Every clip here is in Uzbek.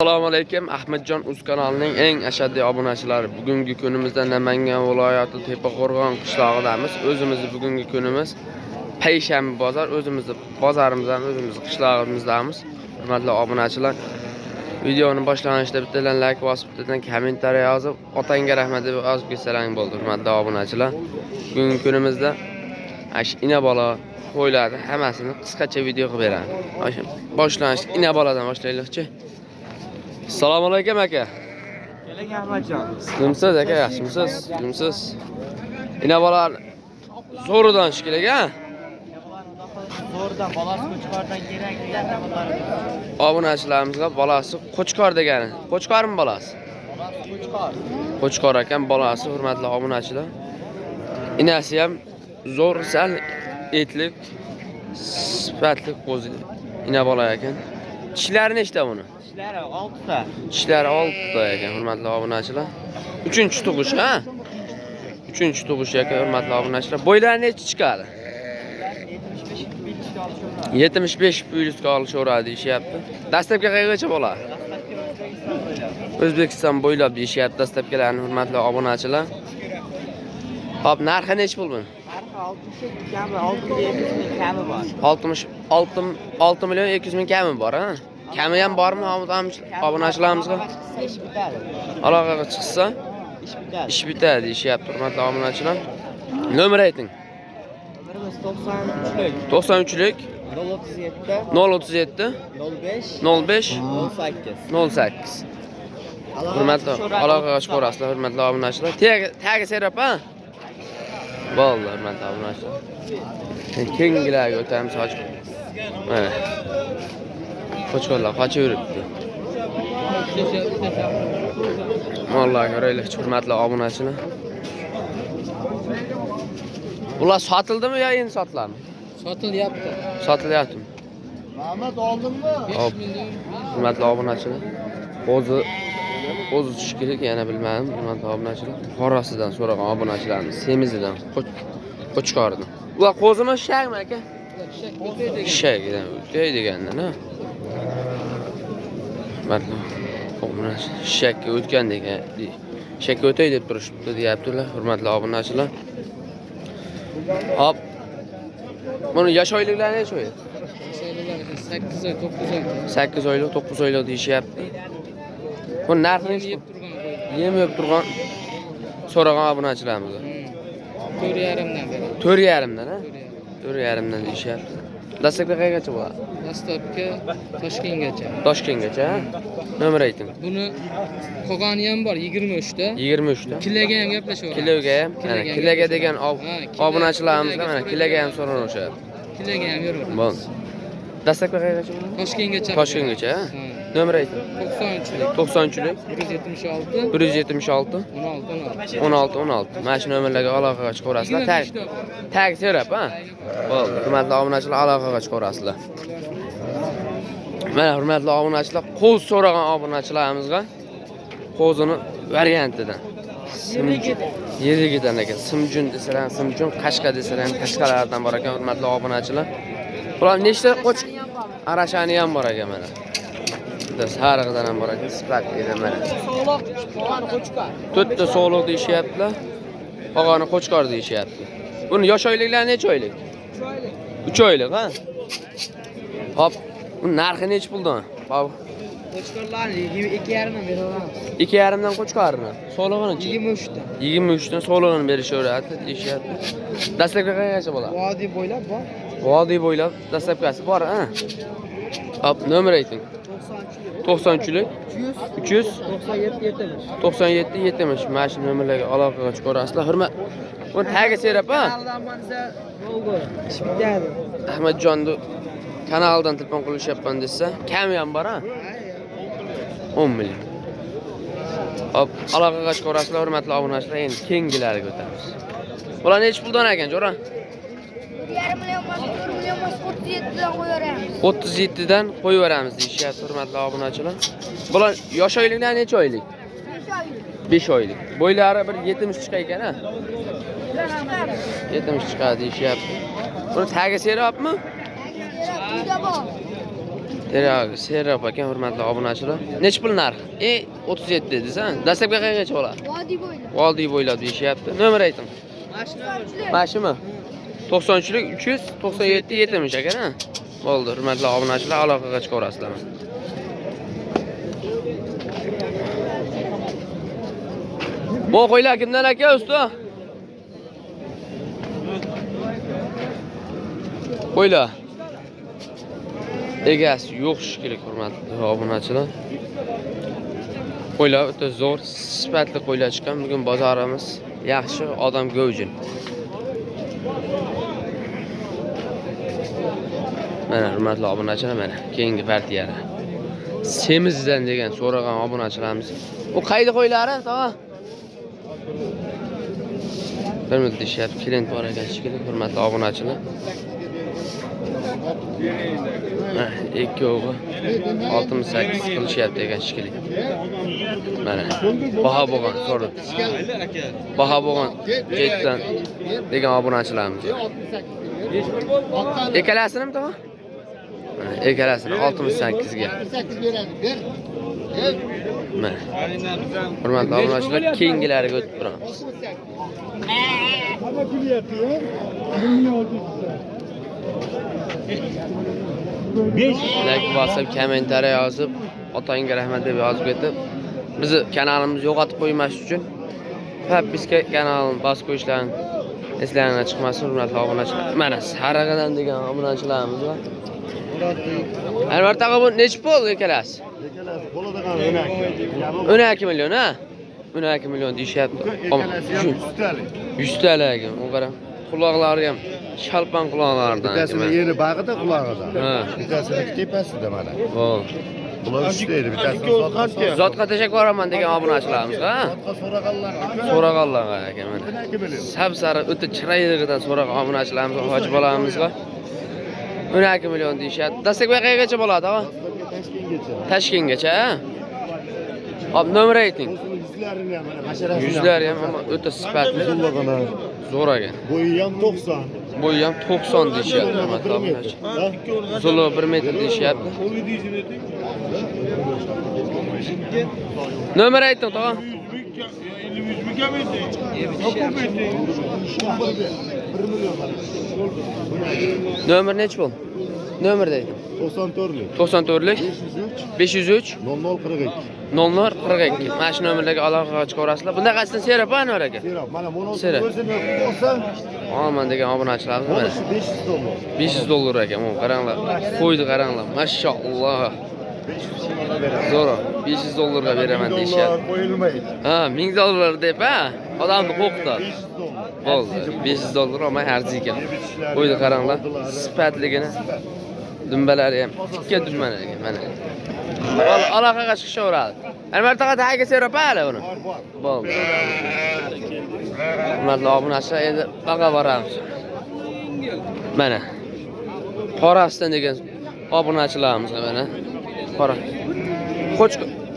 Assalomu alaykum. Ahmadjon Uz kanalining eng ashaddiy obunachilari. Bugungi kunimizda Namangan viloyati Tepaqo'rg'on qishlog'idamiz. O'zimizni bugungi kunimiz payshanba bozor. O'zimizni bozorimizdan, o'zimizni qishlog'imizdamiz. Hurmatli obunachilar, videoni boshlang'ida bittadan like bosib, bittadan kommentariy yozib, otangga rahmat deb yozib ketsalang bo'ldi. Hurmatli obunachilar, bugungi kunimizda ina bola qo'yiladi, hammasini qisqacha video qilib beradi. Boshlang'ich ina boladan boshlaylikchi. Assalomu alaykum aka. Keling Ahmadjon. Nimsiz aka, yaxshimisiz? Nimsiz? Ina bolar zo'ridan kerak a? Zo'rdan bolasi Qo'chqordan kerak degan namalar. Obunachilarimizga bolasi Qo'chqor degani. Qo'chqormi bolasi? Bolasi Qo'chqor. Qo'chqor ekan bolasi, hurmatli obunachilar. Inasi ham zo'r, sal etlik, sifatli qo'zi. Ina bola ekan. Tishlari nechta buni? Tishlari 6 ta. Tishlari 6 ta ekan, hurmatli obunachilar. 3-chi tug'ish, ha? 3-chi tug'ish ekan, hurmatli obunachilar. Bo'ylari necha chiqadi? 75 plyusga olishadi deyishyapti. Dastlabki qayergacha bo'ladi? O'zbekiston bo'ylab deyishyapti dastlabkilarni, hurmatli obunachilar. Hop, narxi necha pul buni? Narxi 6 million 200 ming kami bor, ha? Kami ham bormi obunachilarimizga? Ish bitadi. Aloqaga chiqsa, Ish bitadi. ish bitadi deyishyapti, hurmatli obunachilar. Nomer ayting. Birimiz 93lik. 93lik 037 037 05 05 08. 08. Hurmatli aloqaga chiqarasizlar, hurmatli obunachilar. Tagi serap, ha? Bo'ldi, hurmatli obunachilar. Kengilarga o'tamiz hozir. Mana. Qo'chqorlar qochib yuribdi. Vallahi qaraylik, hurmatli obunachilar. Ular sotildimi yo endi sotiladimi? Sotilyapti. Sotilyaptimi? Mahmud oldingmi? Hop. Hurmatli obunachilar. O'zi tush kerak, yana bilmadim, hurmatli obunachilar. Qorasidan so'ragan obunachilarimiz, semizidan, Qo'chqordan. Ular qo'zimi, shag'mi aka? Shag'idan o'tay deganda-na. Hurmatli obunachilar, shakka o'tgan degan. Shakka o'tay deb turishibdi, deyaptilar, hurmatli obunachilar. Hop. Buni yosh oyliklari necha oy? 8 oy, 9 oy. 8 oylik, 9 oylik deyishyapti. Bu narxi necha? Yem yeb turgan so'ragan obunachilarimiz. 4,5 dan beradi. 4,5 dan, ha? 4,5 dan deyishyapti. Dastlabki qayergacha bo'ladi? Dastlabki Toshkentgacha. Toshkentgacha, ha? Nomer ayting. Buni qolgani ham bor 23 ta. 23 ta. Kiloga ham gaplashaveramiz. Kiloga ham, mana kiloga degan obunachilarimizga mana kiloga ham so'ranishyapti. Kiloga ham yuraveramiz. Bo'ldi. Dastlabki qayergacha bo'ladi? Toshkentgacha. Toshkentgacha, ha? Nomer ayting. 93lik 93lik 176 176 16 16. Mana shu nomerlarga aloqaga chiqarasizlar. Tag serap, ha? Bo'ldi. Hurmatli obunachilar, aloqaga chiqarasizlar. Mana hurmatli obunachilar, qo'z so'ragan obunachilarimizga qo'zini variantidan. Yerigidan ekan. Simjun desalar, Simjun, Qashqa desalar, Qashqalardan bor ekan, hurmatli obunachilar. Bular nechta qo'ch arashani ham bor ekan mana. Sariqdan ham bor ekan, sifatlidan mana. So'loq, qolgani Qo'chqor. 4 ta so'loq deyishyaptilar. Qolgani Qo'chqor deyishyapti. Buni yosh oyliklari necha oylik? 3 oylik, ha? Hop. Bu narxi necha puldan? Baba. Qo'chqorlarni 2,5 dan beraveramiz. 2,5 dan Qo'chqorni. So'log'ini-chi? 23 dan. 23 dan so'log'ini berishaveradi, deyishyapti. Dastlabki qayergacha bo'ladi? Vodiy bo'ylab bor. Vodiy bo'ylab dastlabkasi bor, ha? Hop, nomer ayting. 93lik 300 97 70. Mana shu nomerlarga aloqaga chiqarasizlar. Hurmat. Bu tagi serap, ha? Ish bitadi. Ahmadjonni kanaldan telefon qilishyapman desa, kam ham bor, ha? 10 million. Hop, aloqaga chiqarasizlar, hurmatli obunachilar. Endi kengilariga o'tamiz. Bular necha puldan ekan, jo'ra? 1,5 million emas, 4 million emas, 37 dan qo'yaveramiz. 37 dan qo'yaveramiz deyishyapti, hurmatli obunachilar. Bular yosh oyliklar necha oylik? 5 oylik. Bo'ylari bir 70 chiqar ekan, ha? 70 chiqadi deyishyapti. Buni tagi serapmi? Uyda bor. Terag, serap ekan, hurmatli obunachilar. Nech pul narx? 37 dedingiz, ha? Dastlabki qanchaga bo'ladi? Vodiy bo'ylab. Vodiy bo'ylab deyishyapti. Nomer ayting. Mashina 93lik 397 yetmish ekan, ha? Bo'ldi, hurmatli obunachilar, aloqaga chiqa olasizlar. Bu qo'ylar kimdan aka, usta? Qo'ylar. Egasi yo'q shekilli, hurmatli obunachilar. Qo'ylar o'ta zo'r, sifatli qo'ylar chiqqan. Bugun bozorimiz yaxshi, odam go'jin. Mana hurmatli obunachilar, mana keyingi partiyada. Semizdan degan so'ragan obunachilarimiz. Bu qaydi qo'ylari, tog'a? Bir minut deyishyapti, klient bor ekan shekilli, hurmatli obunachilar. Ikkovi 68 qilishyapti ekan shekilli. Mana baho bo'lgan so'radi. Baho bo'lgan jetdan degan obunachilarimiz. Ekalasini tog'a? Mana ekalasini 68 ga. Mana. Hurmatli obunachilar, keyingilariga o'tib turamiz. Like bosib, kommentariy yozib, otangga rahmat deb yozib ketib, bizni kanalimizni yo'qotib qo'ymaslik uchun Fabbizga kanalni bosib qo'yishlarini eslaringizdan chiqmasin, hurmatli obunachilar. Mana Sarag'adan degan obunachilarimiz bor. Albatta bu nechta pul ekalasi? Ekalasi bo'ladigan 12 million, ha? 12 million deyishyapti. 100 talik. U qarang. Quloqlari ham shalpan quloqlaridan. Bittasini yeri bag'ida qulog'idan. Ha. Bittasini tepasida mana. Voh. Bular ishlaydi, bittasini Zotga tashakkur qilaman degan obunachilarimiz, ha? So'raganlar ekan mana. Sab-sariq o'ta chiroyligidan so'ragan obunachilarimiz, hoji bolamizga 12 million deyishyapti. Dastlabki qayergacha bo'ladi, ha? Toshkentgacha, ha? Hop, nomer ayting. Yuzlari ham o'ta sifatli. Zo'r ekan. Bo'yi ham 90. Bo'yi ham 90 deyishyapti, hurmatli obunachilar. Zulu 1 metr deyishyapti. Nomer ayting, tog'a. Nomer nech bu? Nomer deydi. 94lik. 94lik 503 0042. 0042. Mana shu nomerlarga aloqaga chiqa olasizlar. Bunda qasdan serap anvar aka. Serap, mana mono Serap. o'zini olsa, Aman degan obunachilarimiz mana. 500 dollar. 500 dollar ekan. Mana qaranglar. Qo'ydi qaranglar. Mashalloh. 500 dollar beradi. Zo'r. 500 dollarga beraman deyishyapti. Qo'yilmaydi. Ha, 1000 dollar deb, ha? Odamni qo'rqitdi. 500 dollar. Bo'ldi. 500 dollar olmay arzi ekan. Qo'ydi qaranglar. Sifatligini. Dumbalari ham tikka dumbalar ekan mana. Aloqaga chiqishaveradi. Albatta tagiga serap hali uni. Bo'ldi. Hurmatli obunachilar, endi baqa boramiz. Mana. Qorasidan degan obunachilarimiz mana. Qora.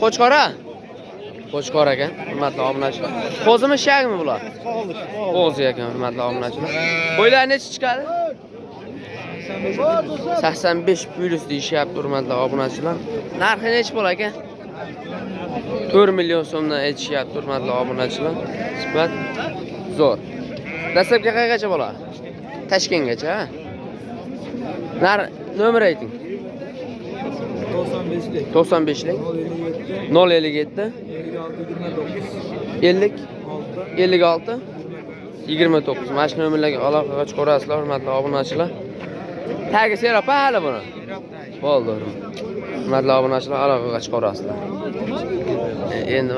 Qo'chqora. Qo'chqor ekan, hurmatli obunachilar. Qo'zimi shagmi bular? Qo'zi ekan, hurmatli obunachilar. Bo'ylar necha chiqadi? 85 plus deyishyapti, hurmatli obunachilar. Narxi necha bo'lar ekan? 4 million so'mdan aytishyapti, hurmatli obunachilar. Sifat zo'r. Dastlabki qayergacha bo'ladi? Toshkentgacha, ha? Nomer ayting. 95lik 057 50 56 29. Mana shu nomerlarga aloqaga chiqa olasizlar, hurmatli obunachilar. Tagi serap hali buni. Bo'ldi. Hurmatli obunachilar, aloqaga chiqa olasizlar. Endi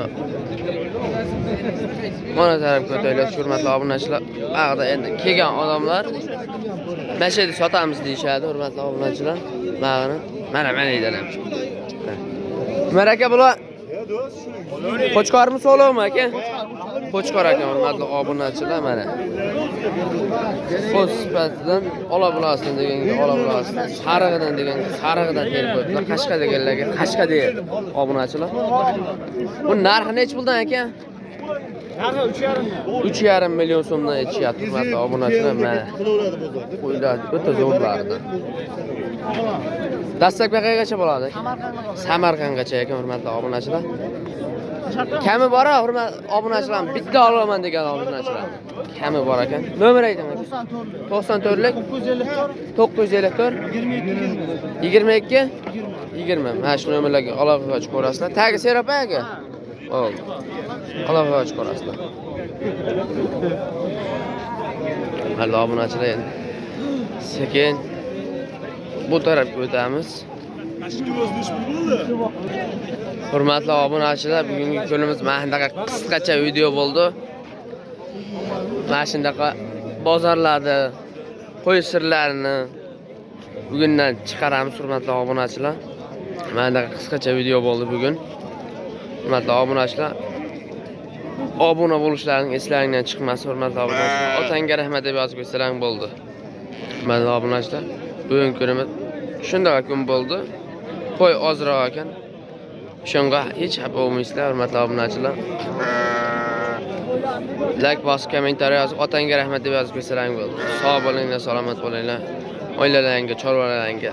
mana tarafga o'taylik, hurmatli obunachilar. Bag'da endi kelgan odamlar mashina sotamiz deyishadi, hurmatli obunachilar. Bag'ini mana deydilar. Maraka bular Qo'chqormi so'lovmi aka? Qo'chqor aka, hurmatli obunachilar mana. Qo'z sifatidan ola bilasizlar deganga ola bilasizlar. Sarig'idan deganga sarig'idan terib qo'yiblar. Qashqa deganlarga qashqa deydi obunachilar. Bu narxi nech puldan aka? 3,5 million so'mdan aytishyapti hurmatli obunachilar. Mana Qilaveradi bozorda. qo'ylar o'ta zo'rlardan. Dastlabki qayergacha bo'ladi? Samarqandgacha ekan hurmatli obunachilar. Kami bor, hurmatli obunachilar. Bitta olaman degan obunachilar. Kami bor ekan. Nomer ayting. 94lik 954 22 20. Mana shu nomerlarga aloqaga chiqib ko'rasizlar. Tagi Seropa aka. Bo'ldi. Aloqaga chiqib ko'rasizlar. Hali obunachilar endi sekin bu tarafga o'tamiz. Hurmatli obunachilar, bugungi kunimiz mana shunaqa qisqacha video bo'ldi. Mana shunaqa bozorlarda qo'y sirlarini bugundan chiqaramiz hurmatli obunachilar. Mana shunaqa qisqacha video bo'ldi bugun. Hurmatli obunachilar, obuna bo'lishlaring eslaringdan chiqmasin hurmatli obunachilar. Otangga rahmat deb yozib qo'ysalaring bo'ldi. Hurmatli obunachilar, bugungi kunimiz shunday kun bo'ldi. Qo'y ozroq ekan. Shunga hech xafa bo'lmaysizlar hurmatli obunachilar. Like bosib, kommentariy yozib, otangga rahmat deb yozib qo'ysalaring bo'ldi. Sog' bo'linglar, salomat bo'linglar. Oilalaringga, chorvalaringga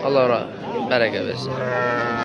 Alloh baraka bersin.